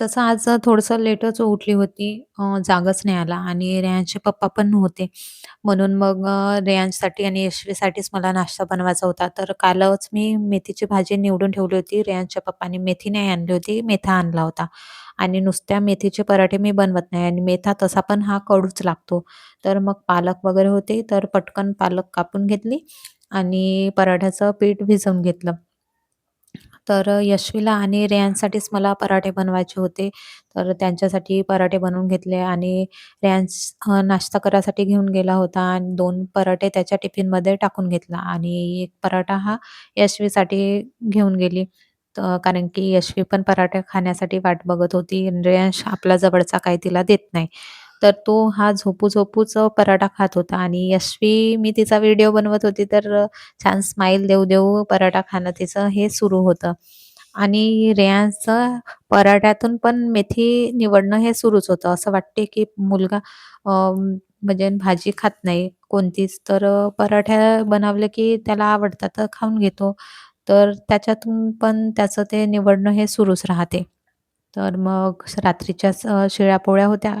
तसं आज थोडंसं लेटच उठली होती. जागच नाही आला आणि रेयांशचे पप्पा पण नव्हते. म्हणून मग रेयांशसाठी आणि यशवीसाठीच मला नाश्ता बनवायचा होता. तर कालच मी मेथीची भाजी निवडून ठेवली होती. रेयांशच्या पप्पांनी मेथी नाही आणली होती, मेथा आणला होता. आणि नुसत्या मेथीचे पराठे मी बनवत नाही आणि मेथा तसा पण हा कडूच लागतो. तर मग पालक वगैरे होते, तर पटकन पालक कापून घेतली आणि पराठ्याचं पीठ भिजवून घेतलं. तर यशवीला आणि रेयांशसाठीच मला पराठे बनवायचे होते. तर त्यांच्यासाठी पराठे बनवून घेतले आणि रेयांश नाश्ता करायसाठी घेऊन गेला होता आणि 2 पराठे त्याच्या टिफिनमध्ये टाकून घेतला आणि 1 पराठा हा यशवीसाठी घेऊन गेली. कारण की यशवी पण पराठे खाण्यासाठी वाट बघत होती आणि रेयांश आपला जवळचा काही तिला देत नाही. तर तो हा झोपू-झोपूच पराठा खात होता आणि यशवी मी तिचा व्हिडिओ बनवत होती तर छान स्माईल देऊ-देऊ पराठा खाणं तिचं हे सुरू होतं. आणि रेयांशचं पराठ्यातून पण मेथी निवडणं हे सुरूच होतं. असं वाटते की मुलगा म्हणजे भाजी खात नाही कोणतीच, तर पराठ्या बनवले की त्याला आवडतात तर खाऊन घेतो. तर त्याच्यातून पण त्याचं ते निवडणं हे सुरूच राहते. तर मग रात्रीच्याच शिळ्या पोळ्या होत्या.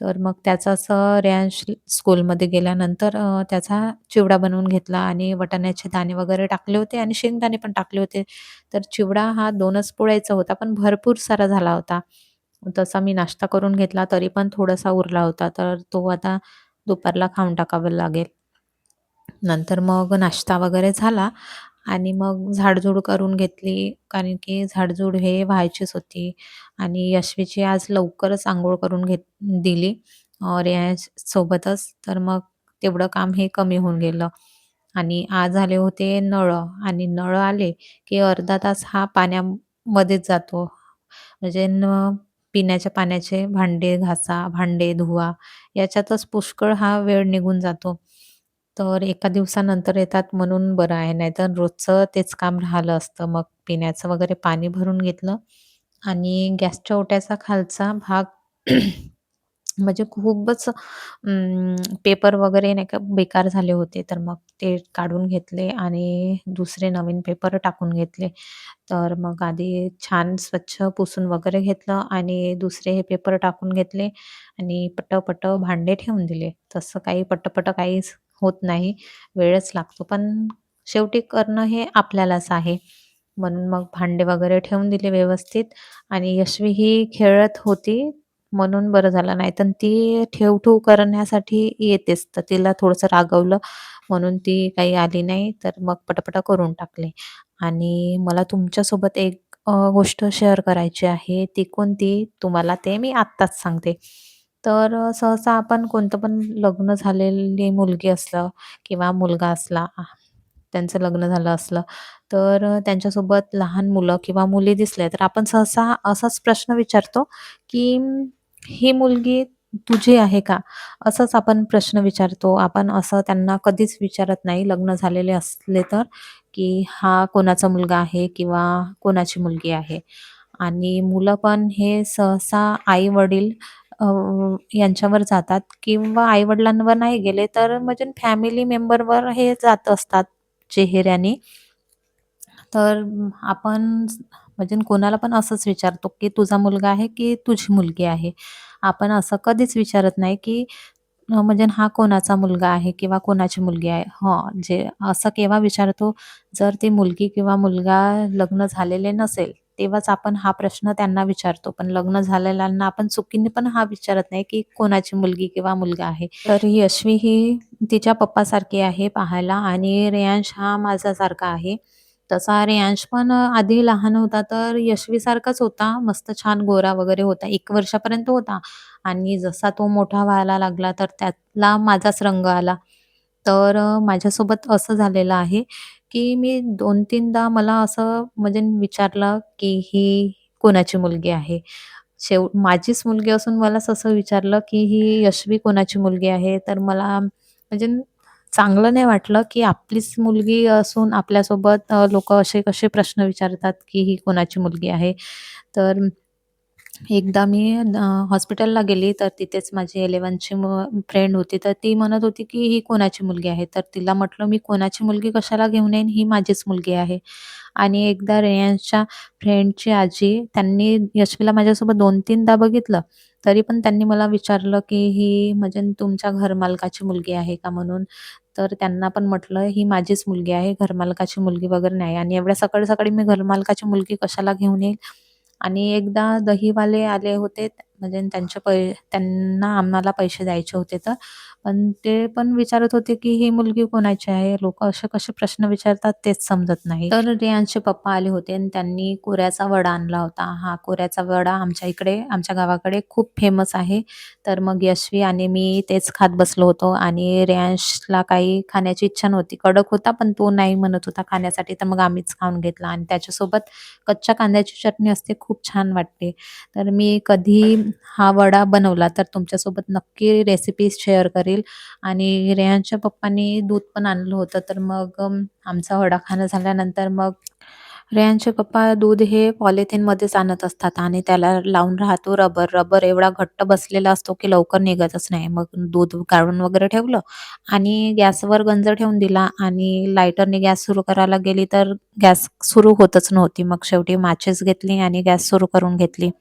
तर मग त्याचाच रेयांश स्कूलमध्ये गेल्यानंतर त्याचा चिवडा बनवून घेतला आणि वाटाण्याचे दाणे वगैरे टाकले होते आणि शेंगदाणे पण टाकले होते. तर चिवडा हा 2च पोळ्याचा होता, पण भरपूर सारा झाला होता. तसा मी नाश्ता करून घेतला, तरी पण थोडासा उरला होता. तर तो आता दुपारला खाऊन टाकावा लागेल. नंतर मग नाश्ता वगैरे झाला आणि मग झाडझूड करून घेतली, कारण की झाडझूड हे व्हायचीच होती आणि यशवीची आज लवकरच अंघोळ करून दिली रेयांश सोबतच. तर मग तेवढं काम हे कमी होऊन गेलं आणि आज आले होते नळ आणि नळ आले, की अर्धा तास हा पाण्यामध्येच जातो. म्हणजे पिण्याच्या पाण्याचे भांडे घासा, भांडे धुवा याच्यातच पुष्कळ हा वेळ निघून जातो. तर एका दिवसानंतर येतात म्हणून बरं आहे, नाहीतर रोजचं तेच काम राहिलं असतं. मग पिण्याचं वगैरे पाणी भरून घेतलं आणि गॅसच्या ओट्याचा खालचा भाग म्हणजे खूपच पेपर वगैरे नाही का बेकार झाले होते. तर मग ते काढून घेतले आणि दुसरे नवीन पेपर टाकून घेतले. तर मग आधी छान स्वच्छ पुसून वगैरे घेतलं आणि दुसरे हे पेपर टाकून घेतले आणि पटपट भांडे ठेवून दिले. तसं काही पटपट काहीच होत नाही, वेळच लागतो. पण शेवटी करणं हे आपल्यालाच आहे. म्हणून मग भांडे वगैरे ठेवून दिले व्यवस्थित आणि यशवी ही खेळत होती म्हणून बरं झालं. नाहीतर ती ठेव-ठेव करण्यासाठी येतेच. तर तिला थोडंसं रागवलं म्हणून ती काही आली नाही. तर मग पटापटा करून टाकले. आणि मला तुमच्यासोबत एक गोष्ट शेअर करायची आहे. ती कोणती? तुम्हाला ते मी आत्ताच सांगते. तर सहसा आपण कोणतं पण लग्न झालेली मुलगी असलं किंवा मुलगा असला, त्यांचं लग्न झालं असलं, तर त्यांच्यासोबत लहान मुलं किंवा मुली दिसल्या, तर आपण सहसा असाच प्रश्न विचारतो, की "ही मुलगी तुझी आहे का?" असंच आपण प्रश्न विचारतो. आपण असं त्यांना कधीच विचारत नाही लग्न झालेले असले तर, की हा कोणाचा मुलगा आहे किंवा कोणाची मुलगी आहे. आणि मुलं पण हे सहसा आई-वडील यांच्यावर जातात किंवा आई-वडिलांवर नाही गेले तर म्हणजे फॅमिली मेंबरवर हे जात असतात चेहऱ्याने. तर आपण म्हणजे कोणाला पण असंच विचारतो, की तुझा मुलगा आहे की तुझी मुलगी आहे? आपण असं कधीच विचारत नाही, की म्हणजे हा कोणाचा मुलगा आहे किंवा कोणाची मुलगी आहे? जे असं केव्हा विचारतो, जर ती मुलगी किंवा मुलगा लग्न झालेले नसेल, तेव्हाच आपण हा प्रश्न त्यांना विचारतो. पण लग्न झालेल्यांना आपण चुकीने पण हा विचारत नाही, की कोणाची मुलगी किंवा मुलगा आहे. तर यशवी ही तिच्या पप्पासारखी आहे पाहायला आणि रेयांश हा माझ्यासारखा आहे. तसा रेयांश पण आधी लहान होता तर यशवीसारखाच होता. मस्त छान गोरा वगैरे होता. 1 वर्षापर्यंत होता आणि जसा तो मोठा व्हायला लागला तर त्यातला माझाच रंग आला. तर माझ्यासोबत असं झालेलं आहे, की मी 2-3दा मला असं म्हणजे विचारलं, की ही कोणाची मुलगी आहे? माझीच मुलगी असून मलाच असं विचारलं, की ही यशवी कोणाची मुलगी आहे? तर मला म्हणजे चांगलं नाही वाटलं, की आपलीच मुलगी असून आपल्यासोबत असे कसे प्रश्न विचारतात, की ही कोणाची मुलगी आहे? तर एकदा मी हॉस्पिटलला गेली, तर तिथेच माझी 11ची फ्रेंड होती. तर ती म्हणत होती, की "ही कोणाची मुलगी आहे?" तर तिला म्हटलं, "मी कोणाची मुलगी कशाला घेऊन येईन? ही माझीच मुलगी आहे." आणि एकदा रेयांशच्या फ्रेंडची आजी त्यांनी यशवीला माझ्यासोबत 2-3दा बघितलं, तरी पण त्यांनी मला विचारलं, की "ही म्हणजे तुमच्या घरमालकाची मुलगी आहे का?" म्हणून. तर त्यांना पण म्हटलं, "ही माझीच मुलगी आहे, घरमालकाची मुलगी वगैरे नाही आणि एवढ्या सकाळी-सकाळी मी घरमालकाची मुलगी कशाला घेऊन येईल?" आणि एकदा दहीवाले आले होते म्हणजे त्यांना आम्हाला पैसे द्यायचे होते तर. पण ते पण विचारत होते, की "ही मुलगी कोणाची आहे?" लोकं असे कसे प्रश्न विचारतात तेच समजत नाही. तर रियांशचे पप्पा आले होते आणि त्यांनी कोऱ्याचा वडा आणला होता. हा कोऱ्याचा वडा आमच्या इकडे, आमच्या गावाकडे खूप फेमस आहे. तर मग यशवी आणि मी तेच खात बसलो होतो आणि रियांशला काही खाण्याची इच्छा नव्हती. कडक होता, पण तो नाही म्हणत होता खाण्यासाठी, तर मग आम्हीच खाऊन घेतला आणि त्याच्यासोबत कच्च्या कांद्याची चटणी असते, खूप छान वाटते. तर मी कधी हा वडा बनवला तर तुमच्यासोबत नक्की रेसिपी शेअर करेल आणि रेहानच्या पप्पांनी दूध पण आणलं होतं, तर मग आमचा वडा खाणं झाल्यानंतर मग रेहानचे पप्पा दूध हे पॉलिथिनमध्येच आणत असतात आणि त्याला लावून राहतो रबर. रबर एवढा घट्ट बसलेला असतो, की लवकर निघतच नाही. मग दूध काढून वगैरे ठेवलं आणि गॅसवर गंज ठेवून दिला आणि लायटरने गॅस सुरू करायला गेली, तर गॅस सुरू होतच नव्हती. मग शेवटी माचीस घेतली आणि गॅस सुरू करून घेतली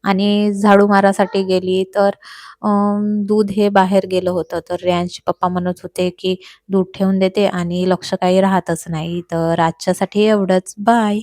आणि झाडू मारासाठी गेली, तर दूध हे बाहेर गेलं होतं. तर रेयांशचे पप्पा म्हणत होते, की "दूध ठेवून देते" आणि लक्ष काही राहतच नाही. तर आजच्यासाठी एवढंच. बाय.